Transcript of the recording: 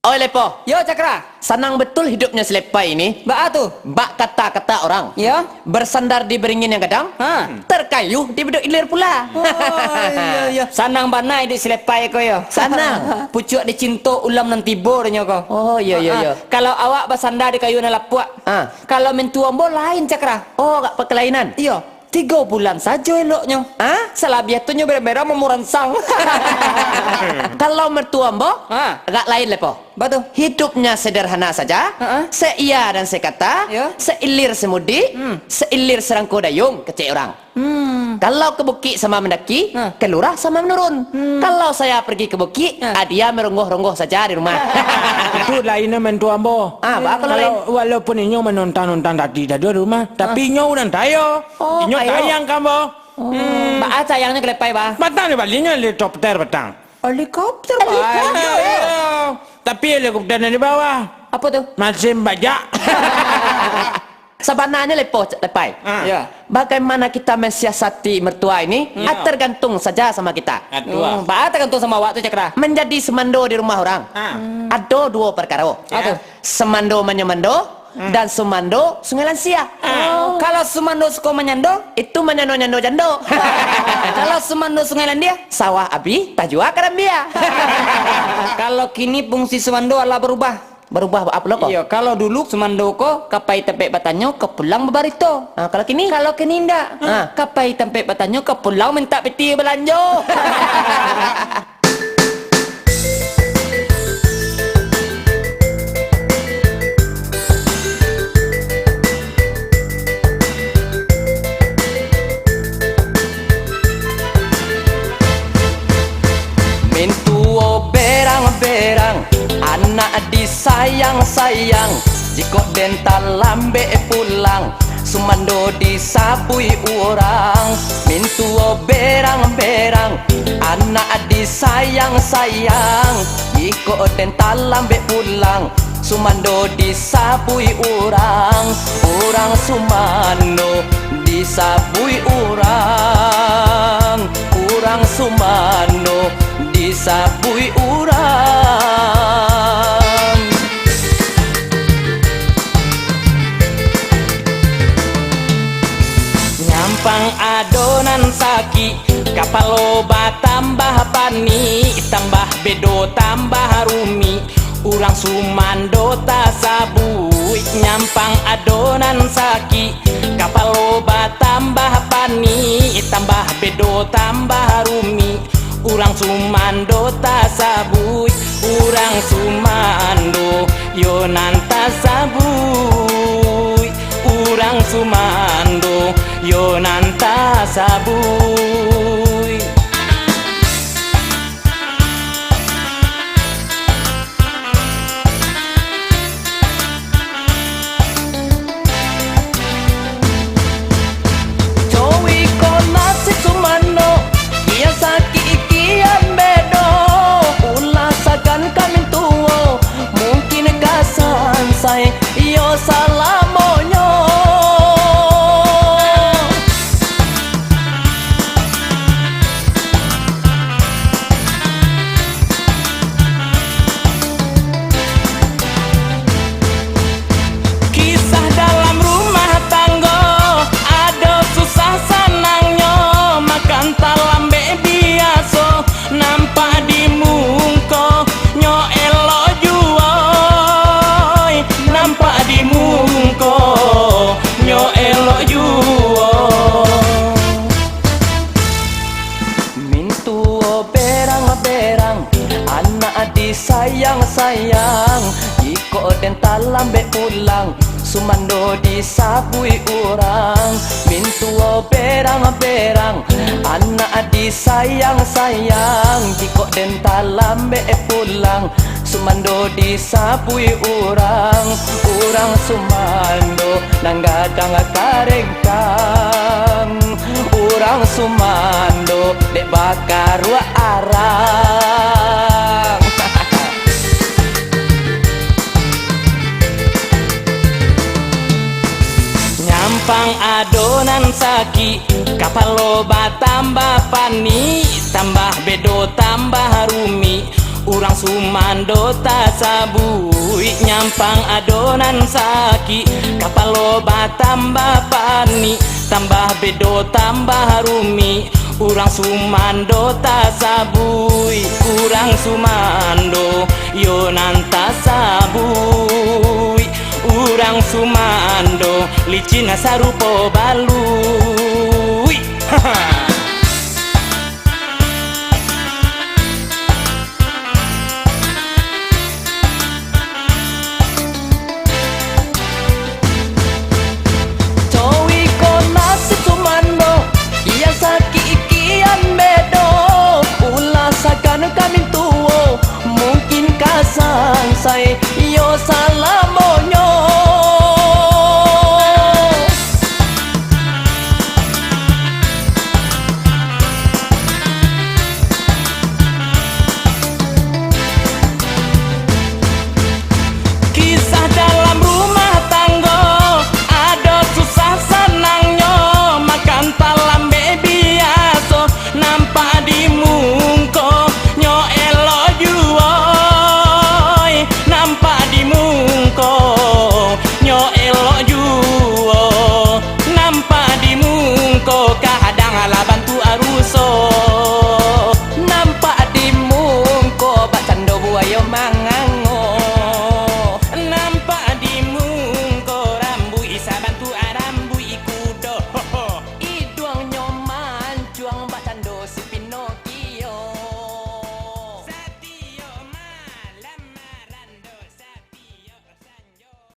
Oi Lepo, Yo Cakra, senang betul hidupnya Selepai ini. bak tu. Bak kata-kata orang. Ya. Bersandar di beringin yang kadang. Terkayu di beduk ilir pula. Oh, iya. Sanang banai di Selepai ko yo. Sanang. Pucuk di cinto ulam nan tibur nyo ko. Oh iya iya iya. Kalau awak bersandar di kayu na lapuak. Kalau mentu ambo lain Cakra. Oh, gak perkelainan. Iya. 3 bulan saja eloknya. Selabia tu nyo bermerah memuransang. Kalau mertua Mbok, agak lain Lepo. Betul. Hidupnya sederhana saja. Seia dan sekata, Ya. seilir semudi, seilir serangko dayung kecil orang. Kalau ke bukit sama mendaki, ke lurah sama menurun. Kalau saya pergi ke bukit, dia meronggoh-ronggoh saja di rumah. Itu lainnya mentu ambo. Apa kalau lain? Walaupun inyo menonton-nonton tadi di rumah, tapi inyo udah tayo. Oh, Inyo tayo. tayang kambo. Bak sayangnya ke Lepai ba. Batang ni balinya helikopter batang. Helikopter Ayo. Tapi helikopter di bawah. Apa tu? Masih bajak. Sebenarnya Lepai. Ya. Bagaimana kita mensiasati mertua ini, tergantung saja sama kita. Bak tergantung sama awak tu Cakra. Menjadi semando di rumah orang. Ada 2 perkara. Apa? Semando menyemando dan sumando sungai lansia. Kalau sumando suka menyando, Itu menyando-nyando jando. kalau sumando sungai landia. Sawah abi, tajua karambia. Kalau kini fungsi sumando adalah berubah. Berubah apa lo kok? Iya, kalau dulu sumando ko kapai tempe batanyo ke pulang bebarito. Kalau kini? Kalau kini ndak, kapai tempe batanyo ke pulau minta peti belanjo. Mintuo berang-berang, anak disayang-sayang. Jika dental lambe pulang, sumando disapui orang. Mintuo berang-berang, anak disayang-sayang. Jika dental lambe pulang, sumando disapui orang. Orang sumando disapui orang. Orang sumando disapui orang. Nyampang adonan saki, kapal loba tambah pani, tambah bedo tambah rumi, urang sumando tasabui. Nyampang adonan saki, kapal loba tambah pani, tambah bedo tambah rumi, urang sumando tasabui. Urang sumando yonan tasabui. Urang sumando yonan tasabui. Jowi konasi sumando, ia sakit ikian bedo. Ulasakan kami tuo, mungkin kasan saya, iyo salamonyo. Kisah dalam rumah tangga, ada susah senangnya. Makan talambe biasa, nampak di muka nyo elo juoi. Nampak di muka nyo elo juoi. Mintuo berang-berang, anak disayang-sayang. Jika dental lambe pulang, sumando disapui orang. Mintuo berang-berang, anak disayang-sayang. Jika dental lambe pulang, sumando disapui orang. Orang sumando nanggadang karengkang. Orang sumando dek bakar wa arang. Nyampang adonan saki, kapal loba tambah pani, tambah bedo tambah rumi, urang sumando tak sabui nyampang adonan saki kapal loba tambah pani tambah bedo tambah rumi urang sumando tak sabui urang sumando yo nanta sabui urang sumando licin sarupo balui Cowi kona sumando iya saki ikian bedo ulah sakan kami tuo mungkin kasang say yo salamonyo kisah dalam rumah tangga ada susah senangnya makan talambe biasa nampak di mungko nyo elo juoi nampak di mungko nyo elo juo nampak di mungko kadang ala bantu aruso